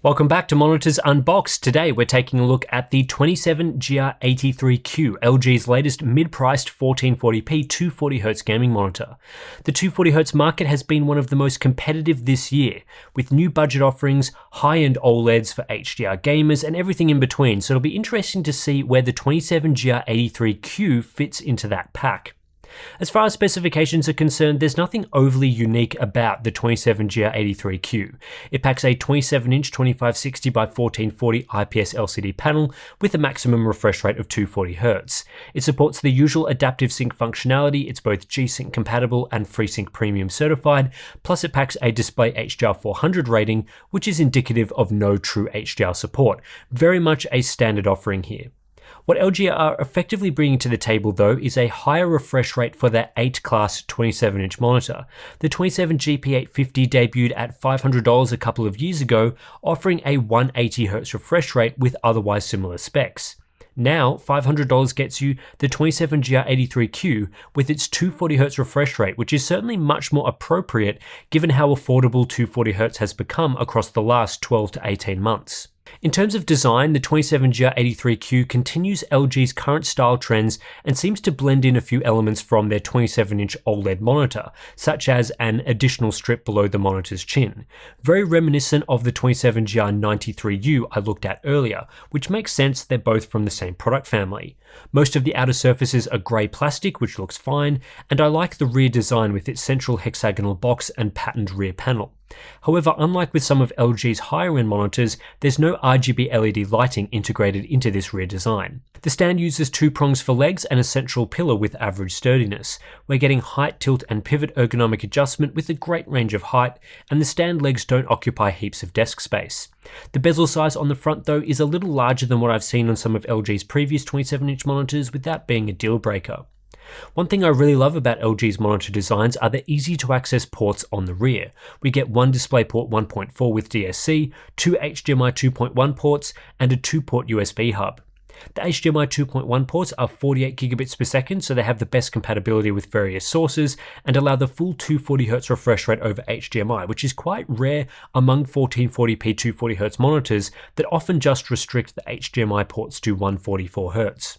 Welcome back to Monitors Unboxed. Today we're taking a look at the 27GR83Q, LG's latest mid-priced 1440p 240Hz gaming monitor. The 240Hz market has been one of the most competitive this year, with new budget offerings, high-end OLEDs for HDR gamers, and everything in between, so it'll be interesting to see where the 27GR83Q fits into that pack. As far as specifications are concerned, there's nothing overly unique about the 27GR83Q. It packs a 27-inch 2560 by 1440 IPS LCD panel with a maximum refresh rate of 240Hz. It supports the usual adaptive sync functionality, it's both G-Sync compatible and FreeSync Premium certified, plus it packs a display HDR 400 rating, which is indicative of no true HDR support. Very much a standard offering here. What LG are effectively bringing to the table though is a higher refresh rate for their 8-class 27-inch monitor. The 27GP850 debuted at $500 a couple of years ago, offering a 180Hz refresh rate with otherwise similar specs. Now, $500 gets you the 27GR83Q with its 240Hz refresh rate, which is certainly much more appropriate given how affordable 240Hz has become across the last 12 to 18 months. In terms of design, the 27GR83Q continues LG's current style trends and seems to blend in a few elements from their 27-inch OLED monitor, such as an additional strip below the monitor's chin. Very reminiscent of the 27GR93U I looked at earlier, which makes sense, they're both from the same product family. Most of the outer surfaces are grey plastic, which looks fine, and I like the rear design with its central hexagonal box and patterned rear panel. However, unlike with some of LG's higher-end monitors, there's no RGB LED lighting integrated into this rear design. The stand uses two prongs for legs and a central pillar with average sturdiness. We're getting height, tilt, and pivot ergonomic adjustment with a great range of height, and the stand legs don't occupy heaps of desk space. The bezel size on the front though is a little larger than what I've seen on some of LG's previous 27-inch monitors, with that being a deal breaker. One thing I really love about LG's monitor designs are the easy to access ports on the rear. We get one DisplayPort 1.4 with DSC, two HDMI 2.1 ports, and a 2-port USB hub. The HDMI 2.1 ports are 48 gigabits per second, so they have the best compatibility with various sources and allow the full 240Hz refresh rate over HDMI, which is quite rare among 1440p 240Hz monitors that often just restrict the HDMI ports to 144Hz.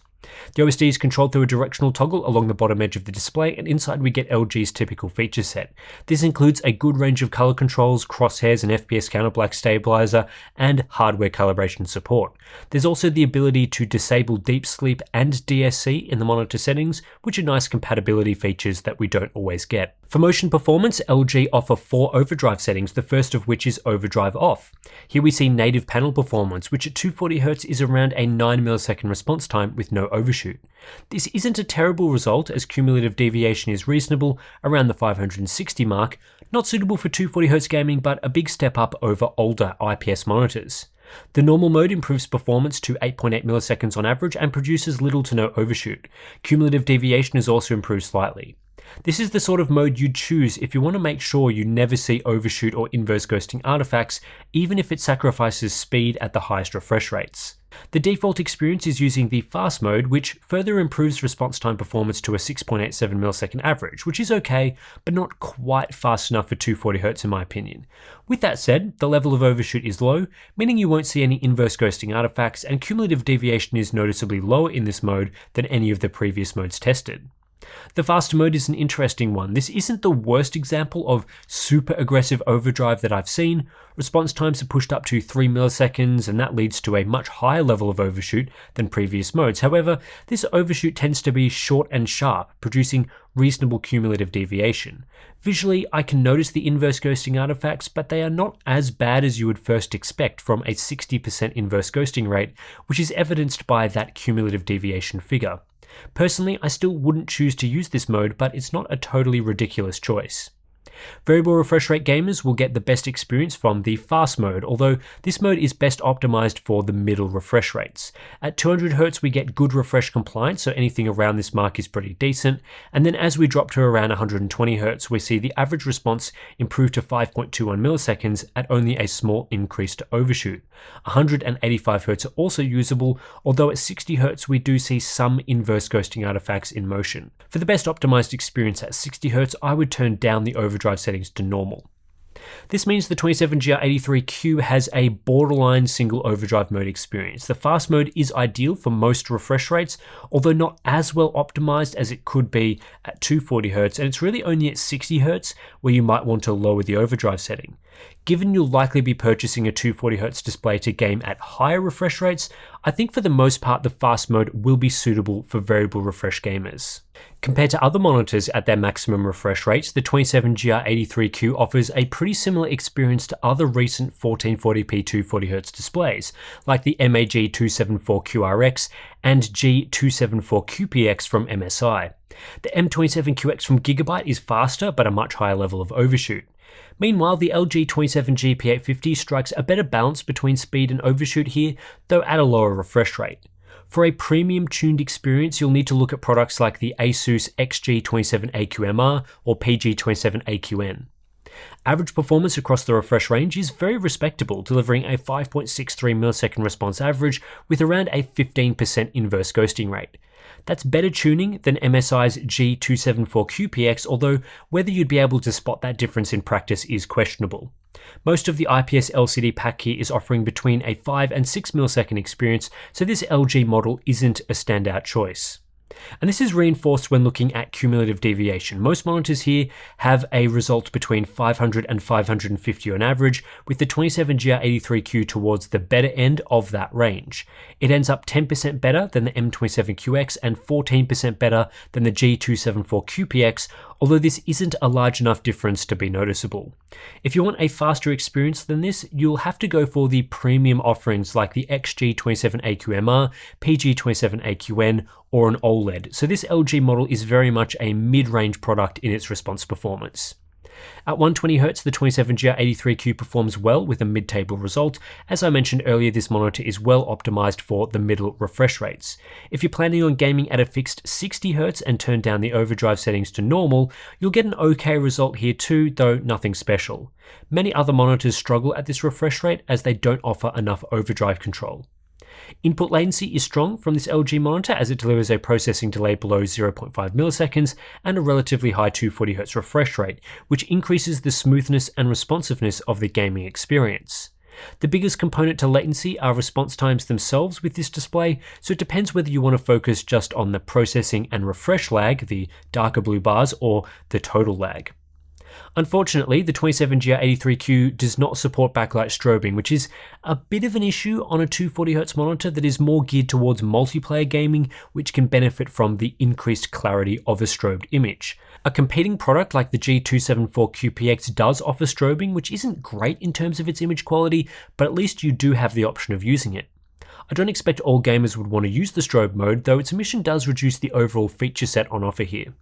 The OSD is controlled through a directional toggle along the bottom edge of the display, and inside we get LG's typical feature set. This includes a good range of color controls, crosshairs and FPS counter black stabilizer, and hardware calibration support. There's also the ability to disable deep sleep and DSC in the monitor settings, which are nice compatibility features that we don't always get. For motion performance, LG offer 4 overdrive settings, the first of which is overdrive off. Here we see native panel performance, which at 240Hz is around a 9 millisecond response time with no overshoot. This isn't a terrible result, as cumulative deviation is reasonable, around the 560 mark, not suitable for 240Hz gaming, but a big step up over older IPS monitors. The normal mode improves performance to 8.8 milliseconds on average and produces little to no overshoot. Cumulative deviation is also improved slightly. This is the sort of mode you'd choose if you want to make sure you never see overshoot or inverse ghosting artifacts, even if it sacrifices speed at the highest refresh rates. The default experience is using the fast mode, which further improves response time performance to a 6.87 millisecond average, which is okay, but not quite fast enough for 240Hz in my opinion. With that said, the level of overshoot is low, meaning you won't see any inverse ghosting artifacts, and cumulative deviation is noticeably lower in this mode than any of the previous modes tested. The faster mode is an interesting one. This isn't the worst example of super aggressive overdrive that I've seen. Response times are pushed up to 3 milliseconds, and that leads to a much higher level of overshoot than previous modes. However, this overshoot tends to be short and sharp, producing reasonable cumulative deviation. Visually, I can notice the inverse ghosting artifacts, but they are not as bad as you would first expect from a 60% inverse ghosting rate, which is evidenced by that cumulative deviation figure. Personally, I still wouldn't choose to use this mode, but it's not a totally ridiculous choice. Variable refresh rate gamers will get the best experience from the fast mode, although this mode is best optimized for the middle refresh rates. At 200Hz we get good refresh compliance, so anything around this mark is pretty decent, and then as we drop to around 120Hz we see the average response improve to 5.21 milliseconds at only a small increase to overshoot. 185Hz are also usable, although at 60Hz we do see some inverse ghosting artifacts in motion. For the best optimized experience at 60Hz I would turn down the overdrive settings to normal. This means the 27GR83Q has a borderline single overdrive mode experience. The fast mode is ideal for most refresh rates, although not as well optimized as it could be at 240Hz, and it's really only at 60Hz where you might want to lower the overdrive setting. Given you'll likely be purchasing a 240Hz display to game at higher refresh rates, I think for the most part the fast mode will be suitable for variable refresh gamers. Compared to other monitors at their maximum refresh rates, the 27GR83Q offers a pretty similar experience to other recent 1440p 240Hz displays, like the MAG274QRX and G274QPX from MSI. The M27QX from Gigabyte is faster but a much higher level of overshoot. Meanwhile, the LG 27G P850 strikes a better balance between speed and overshoot here, though at a lower refresh rate. For a premium tuned experience, you'll need to look at products like the Asus XG27AQMR or PG27AQN. Average performance across the refresh range is very respectable, delivering a 5.63 millisecond response average with around a 15% inverse ghosting rate. That's better tuning than MSI's G274QPX, although whether you'd be able to spot that difference in practice is questionable. Most of the IPS LCD pack here is offering between a 5 and 6 millisecond experience, so this LG model isn't a standout choice. And this is reinforced when looking at cumulative deviation. Most monitors here have a result between 500 and 550 on average, with the 27GR83Q towards the better end of that range. It ends up 10% better than the M27QX and 14% better than the G274QPX, although this isn't a large enough difference to be noticeable. If you want a faster experience than this, you'll have to go for the premium offerings like the XG27AQMR, PG27AQN, or an OLED, so this LG model is very much a mid-range product in its response performance. At 120Hz, the 27GR83Q performs well with a mid-table result. As I mentioned earlier, this monitor is well optimized for the middle refresh rates. If you're planning on gaming at a fixed 60Hz and turn down the overdrive settings to normal, you'll get an okay result here too, though nothing special. Many other monitors struggle at this refresh rate as they don't offer enough overdrive control. Input latency is strong from this LG monitor as it delivers a processing delay below 0.5 milliseconds and a relatively high 240Hz refresh rate, which increases the smoothness and responsiveness of the gaming experience. The biggest component to latency are response times themselves with this display, so it depends whether you want to focus just on the processing and refresh lag, the darker blue bars, or the total lag. Unfortunately, the 27GR83Q does not support backlight strobing, which is a bit of an issue on a 240Hz monitor that is more geared towards multiplayer gaming, which can benefit from the increased clarity of a strobed image. A competing product like the G274QPX does offer strobing, which isn't great in terms of its image quality, but at least you do have the option of using it. I don't expect all gamers would want to use the strobe mode, though its omission does reduce the overall feature set on offer here.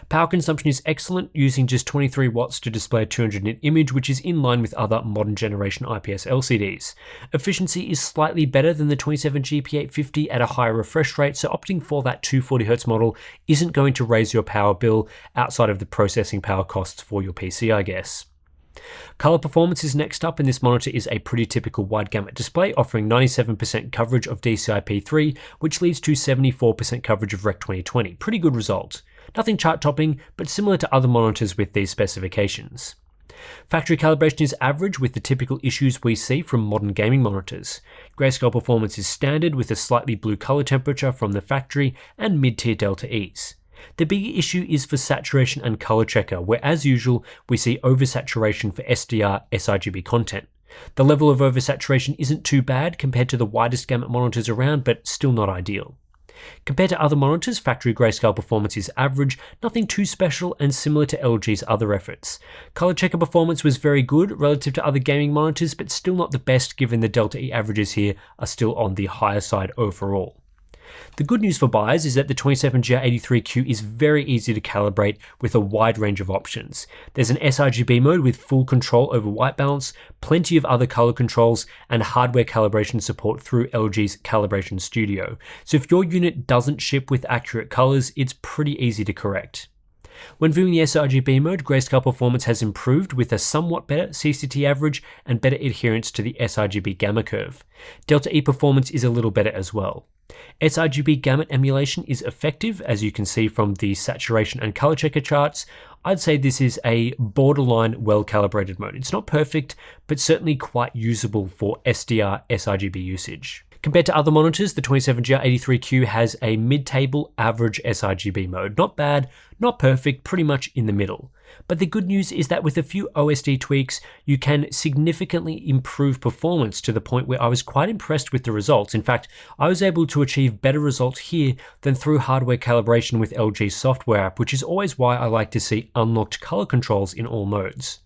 Power consumption is excellent, using just 23 watts to display a 200 nit image, which is in line with other modern generation IPS LCDs. Efficiency is slightly better than the 27G P850 at a higher refresh rate, so opting for that 240Hz model isn't going to raise your power bill outside of the processing power costs for your PC, I guess. Color performance is next up, and this monitor is a pretty typical wide gamut display, offering 97% coverage of DCI-P3, which leads to 74% coverage of Rec 2020. Pretty good result. Nothing chart topping, but similar to other monitors with these specifications. Factory calibration is average with the typical issues we see from modern gaming monitors. Grayscale performance is standard with a slightly blue color temperature from the factory and mid-tier Delta E's. The bigger issue is for saturation and color checker, where as usual we see oversaturation for SDR sRGB content. The level of oversaturation isn't too bad compared to the widest gamut monitors around, but still not ideal. Compared to other monitors, factory grayscale performance is average, nothing too special, and similar to LG's other efforts. Color checker performance was very good relative to other gaming monitors, but still not the best given the Delta E averages here are still on the higher side overall. The good news for buyers is that the 27GR83Q is very easy to calibrate with a wide range of options. There's an sRGB mode with full control over white balance, plenty of other color controls, and hardware calibration support through LG's Calibration Studio. So if your unit doesn't ship with accurate colors, it's pretty easy to correct. When viewing the sRGB mode, grayscale performance has improved with a somewhat better CCT average and better adherence to the sRGB gamma curve. Delta E performance is a little better as well. sRGB gamut emulation is effective, as you can see from the saturation and color checker charts. I'd say this is a borderline well-calibrated mode. It's not perfect, but certainly quite usable for SDR sRGB usage. Compared to other monitors, the 27GR83Q has a mid-table average sRGB mode. Not bad, not perfect, pretty much in the middle. But the good news is that with a few OSD tweaks, you can significantly improve performance to the point where I was quite impressed with the results. In fact, I was able to achieve better results here than through hardware calibration with LG's software app, which is always why I like to see unlocked color controls in all modes.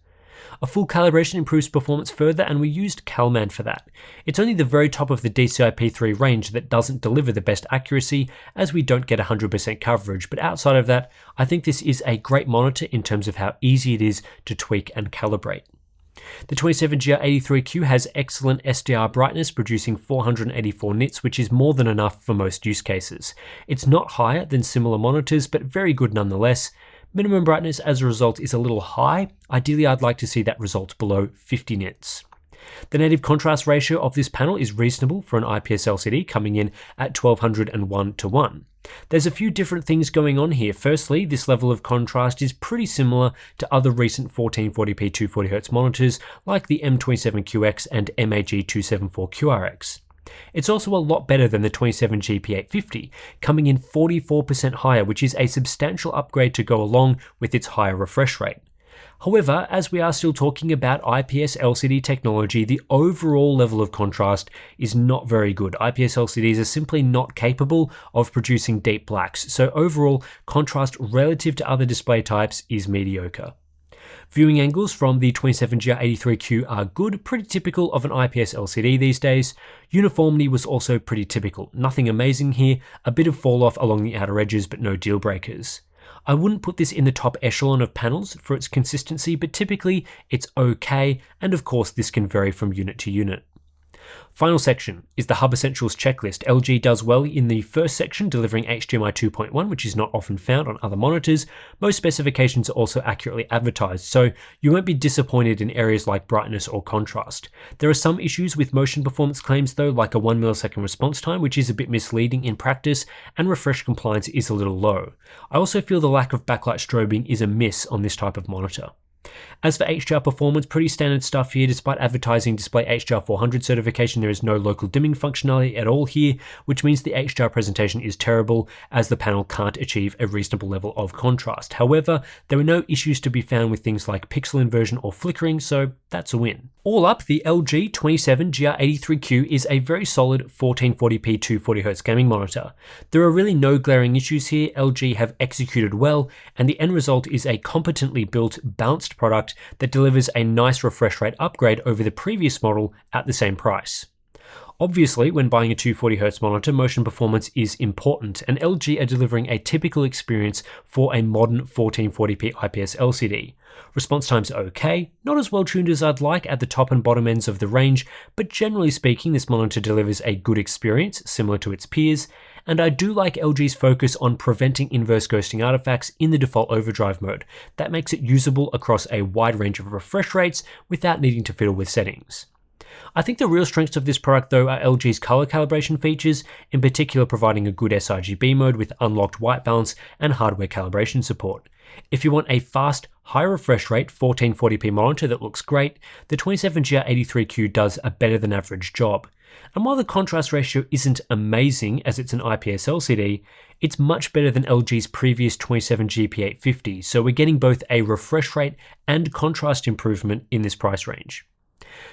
A full calibration improves performance further, and we used CalMan for that. It's only the very top of the DCI-P3 range that doesn't deliver the best accuracy, as we don't get 100% coverage, but outside of that, I think this is a great monitor in terms of how easy it is to tweak and calibrate. The 27GR83Q has excellent SDR brightness, producing 484 nits, which is more than enough for most use cases. It's not higher than similar monitors, but very good nonetheless. Minimum brightness as a result is a little high. Ideally, I'd like to see that result below 50 nits. The native contrast ratio of this panel is reasonable for an IPS LCD, coming in at 1201:1. There's a few different things going on here. Firstly, this level of contrast is pretty similar to other recent 1440p 240Hz monitors like the M27QX and MAG274QRX. It's also a lot better than the 27GP850, coming in 44% higher, which is a substantial upgrade to go along with its higher refresh rate. However, as we are still talking about IPS LCD technology, the overall level of contrast is not very good. IPS LCDs are simply not capable of producing deep blacks, so overall, contrast relative to other display types is mediocre. Viewing angles from the 27GR83Q are good, pretty typical of an IPS LCD these days. Uniformity was also pretty typical. Nothing amazing here, a bit of fall off along the outer edges, but no deal breakers. I wouldn't put this in the top echelon of panels for its consistency, but typically it's okay, and of course this can vary from unit to unit. Final section is the Hub Essentials checklist. LG does well in the first section, delivering HDMI 2.1, which is not often found on other monitors. Most specifications are also accurately advertised, so you won't be disappointed in areas like brightness or contrast. There are some issues with motion performance claims though, like a 1 millisecond response time, which is a bit misleading in practice, and refresh compliance is a little low. I also feel the lack of backlight strobing is a miss on this type of monitor. As for HDR performance, pretty standard stuff here. Despite advertising display HDR 400 certification, there is no local dimming functionality at all here, which means the HDR presentation is terrible as the panel can't achieve a reasonable level of contrast. However, there are no issues to be found with things like pixel inversion or flickering, so that's a win. All up, the LG 27GR83Q is a very solid 1440p 240Hz gaming monitor. There are really no glaring issues here. LG have executed well, and the end result is a competently built, balanced product that delivers a nice refresh rate upgrade over the previous model at the same price. Obviously, when buying a 240Hz monitor, motion performance is important, and LG are delivering a typical experience for a modern 1440p IPS LCD. Response times are okay, not as well tuned as I'd like at the top and bottom ends of the range, but generally speaking, this monitor delivers a good experience, similar to its peers, and I do like LG's focus on preventing inverse ghosting artifacts in the default overdrive mode. That makes it usable across a wide range of refresh rates without needing to fiddle with settings. I think the real strengths of this product though are LG's color calibration features, in particular providing a good sRGB mode with unlocked white balance and hardware calibration support. If you want a fast, high refresh rate 1440p monitor that looks great, the 27GR83Q does a better than average job. And while the contrast ratio isn't amazing as it's an IPS LCD, it's much better than LG's previous 27GP850, so we're getting both a refresh rate and contrast improvement in this price range.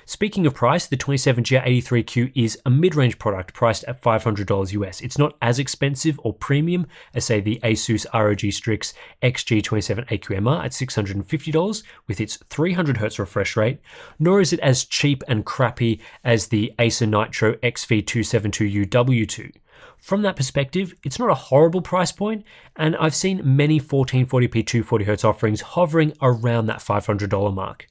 Speaking of price, the 27GR83Q is a mid-range product priced at $500 US. It's not as expensive or premium as say the Asus ROG Strix XG27AQMR at $650 with its 300Hz refresh rate, nor is it as cheap and crappy as the Acer Nitro XV272UW2. From that perspective, it's not a horrible price point, and I've seen many 1440p 240Hz offerings hovering around that $500 mark.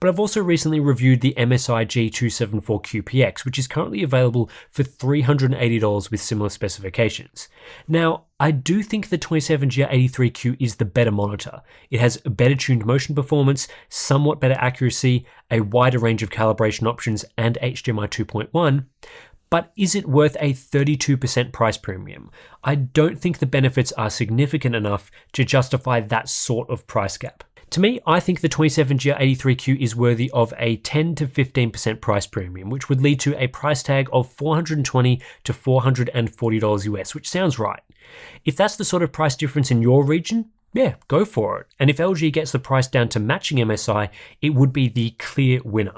But I've also recently reviewed the MSI G274QPX, which is currently available for $380 with similar specifications. Now, I do think the 27GR83Q is the better monitor. It has better tuned motion performance, somewhat better accuracy, a wider range of calibration options, and HDMI 2.1. But is it worth a 32% price premium? I don't think the benefits are significant enough to justify that sort of price gap. To me, I think the 27GR83Q is worthy of a 10 to 15% price premium, which would lead to a price tag of $420 to $440 US, which sounds right. If that's the sort of price difference in your region, yeah, go for it. And if LG gets the price down to matching MSI, it would be the clear winner.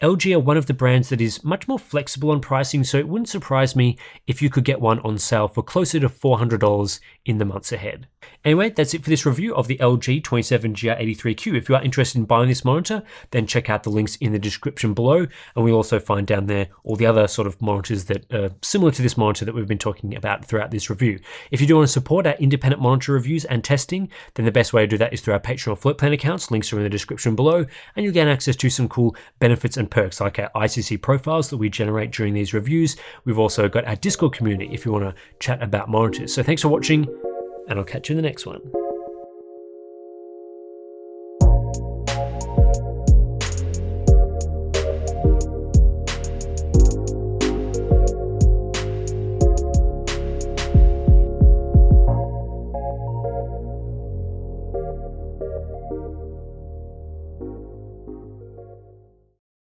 LG are one of the brands that is much more flexible on pricing, so it wouldn't surprise me if you could get one on sale for closer to $400 in the months ahead. Anyway, that's it for this review of the LG 27GR83Q. If you are interested in buying this monitor, then check out the links in the description below, and we'll also find down there all the other sort of monitors that are similar to this monitor that we've been talking about throughout this review. If you do want to support our independent monitor reviews and testing, then the best way to do that is through our Patreon or Float Plan accounts. Links are in the description below, and you'll gain access to some cool benefits and perks like our ICC profiles that we generate during these reviews. We've also got our Discord community if you want to chat about monitors. So thanks for watching, and I'll catch you in the next one.